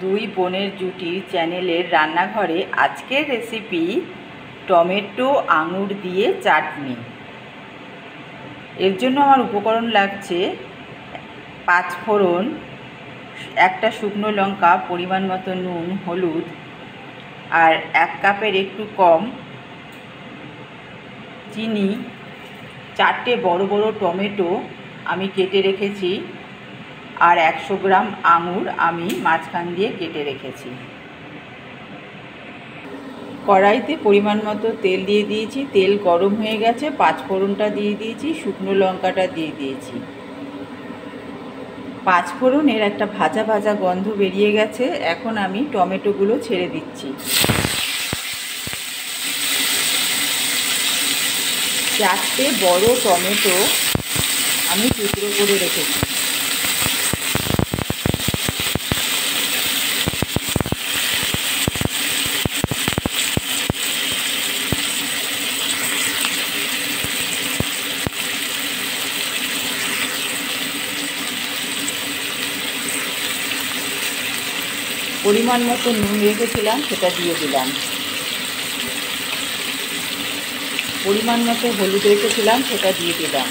দুই বোনের জুটির চ্যানেলের রান্নাঘরে আজকের রেসিপি টমেটো আঙুর দিয়ে চাটনি। এর জন্য আমার উপকরণ লাগছে 5 ফোড়ন, একটা শুকনো লঙ্কা, পরিমাণ মতো নুন, হলুদ, আর 1 কাপের একটু কম চিনি, 4টে বড় বড় টমেটো আমি কেটে রেখেছি, আর 100 গ্রাম আঙুর আমি মাঝখান দিয়ে কেটে রেখেছি। কড়াইতে পরিমাণ মতো তেল দিয়ে দিয়েছি, তেল গরম হয়ে গেছে, 5 ফোড়নটা দিয়ে দিয়েছি, শুকনো লঙ্কাটা দিয়ে দিয়েছি। 5 ফোড়নের একটা ভাজা ভাজা গন্ধ বেরিয়ে গেছে। এখন আমি টমেটোগুলো ছেড়ে দিচ্ছি। 4টে বড় টমেটো আমি টুকরো করে রেখেছি। পরিমাণ মতো নুন রেখেছিলাম, সেটা দিয়ে দিলাম। পরিমাণ মতো হলুদ রেখেছিলাম, সেটা দিয়ে দিলাম।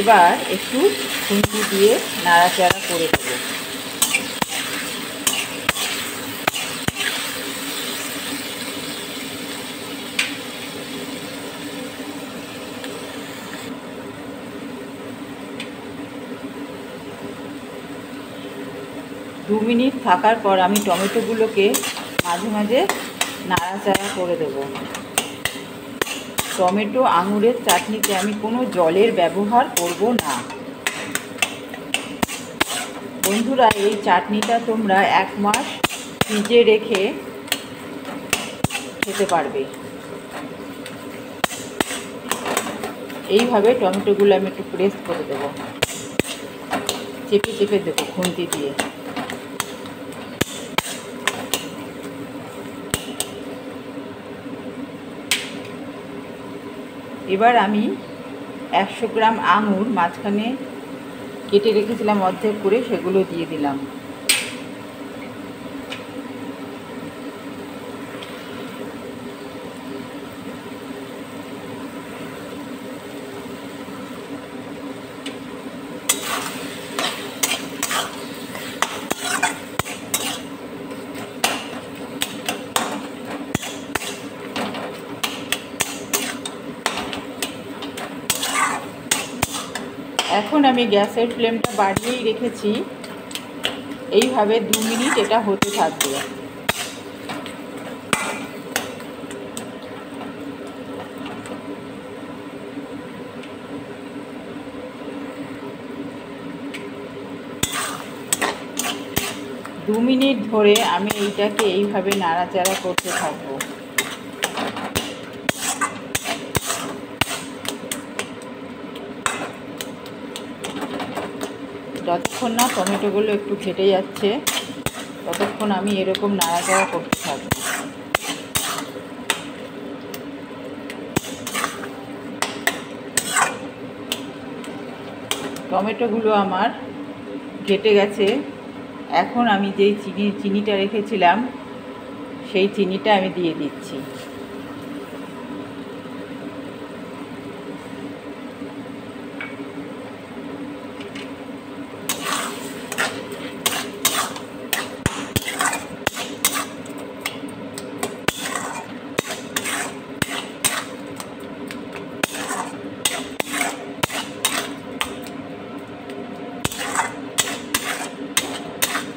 এবার একটু খুন্তি দিয়ে নাড়াচাড়া করে দেবো। দু মিনিট থাকার পর আমি টমেটোগুলোকে মাঝে মাঝে নাড়াচাড়া করে দেব। টমেটো আঙুরের চাটনিতে আমি কোনো জলের ব্যবহার করব না। বন্ধুরা, এই চাটনিটা তোমরা 1 মাস ফ্রিজে রেখে খেতে পারবে। এইভাবে টমেটোগুলো আমি একটু প্রেস করে দেবো, চেপে চেপে দেবো খুন্তি দিয়ে। এবার আমি 100 গ্রাম আঙুর মাঝখানে কেটে রেখেছিলাম অর্ধেক করে, সেগুলো দিয়ে দিলাম। এখন আমি গ্যাসের ফ্লেমটা বাড়িয়েই রেখেছি। এইভাবে 2 মিনিট এটা হতে থাকবে। দু মিনিট ধরে আমি এইটাকে এইভাবে নাড়াচাড়া করতে থাকবো। যতক্ষণ না টমেটোগুলো একটু ঘেটে যাচ্ছে, ততক্ষণ আমি এরকম নাড়াচাড়া করতে থাকব। টমেটোগুলো আমার ঘেটে গেছে। এখন আমি যেই চিনিটা রেখেছিলাম, সেই চিনিটা আমি দিয়ে দিচ্ছি।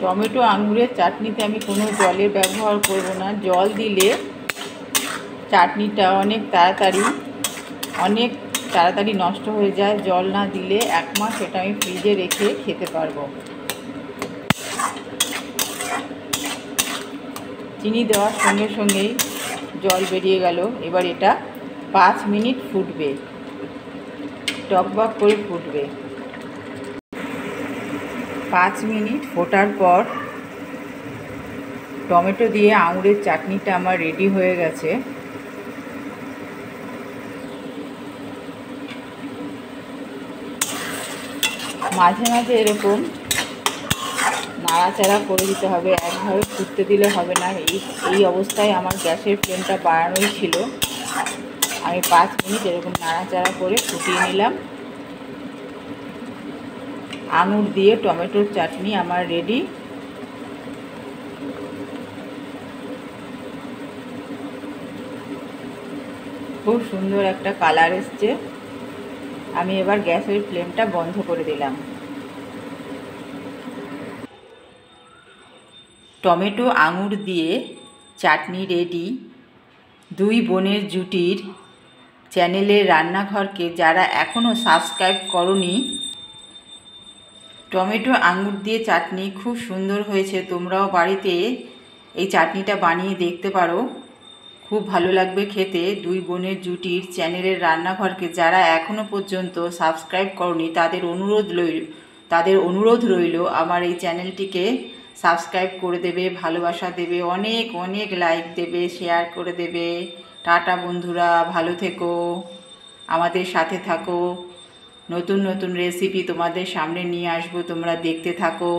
টমেটো আঙুরের চাটনিতে আমি কোনো জলের ব্যবহার করব না। জল দিলে চাটনিটা অনেক তাড়াতাড়ি নষ্ট হয়ে যায়। জল না দিলে 1 মাস এটা আমি ফ্রিজে রেখে খেতে পারবো। চিনি দেওয়ার সঙ্গে সঙ্গেই জল বেরিয়ে গেল। এবার এটা 5 মিনিট ফুটবে, টকবক করে ফুটবে। 5 মিনিট ফোটার পর টমেটো দিয়ে আঙুরের চাটনিটা আমার রেডি হয়ে গেছে। মাঝে মাঝে এরকম নাড়াচাড়া করে দিতে হবে, একভাবে ফুটতে দিলে হবে না। এই অবস্থায় আমার গ্যাসের ফ্লেমটা বাড়ানোই ছিল। আমি 5 মিনিট এরকম নাড়াচাড়া করে ফুটিয়ে নিলাম। আঙুর দিয়ে টমেটোর চাটনি আমার রেডি। খুব সুন্দর একটা কালার এসছে। আমি এবার গ্যাসের ফ্লেমটা বন্ধ করে দিলাম। টমেটো আঙুর দিয়ে চাটনি রেডি। দুই বোনের জুটির চ্যানেলের রান্নাঘরকে যারা এখনও সাবস্ক্রাইব করনি, টমেটো আঙুর দিয়ে চাটনি খুব সুন্দর হয়েছে। তোমরাও বাড়িতে এই চাটনিটা বানিয়ে দেখতে পারো, খুব ভালো লাগবে খেতে। দুই বোনের জুটির চ্যানেলের রান্নাঘরকে যারা এখনও পর্যন্ত সাবস্ক্রাইব করনি তাদের অনুরোধ রইল আমার এই চ্যানেলটিকে সাবস্ক্রাইব করে দেবে, ভালোবাসা দেবে, অনেক অনেক লাইক দেবে, শেয়ার করে দেবে। টাটা বন্ধুরা, ভালো থেকো, আমাদের সাথে থাকো। নতুন নতুন রেসিপি তোমাদের সামনে নিয়ে আসবো, তোমরা দেখতে থাকো।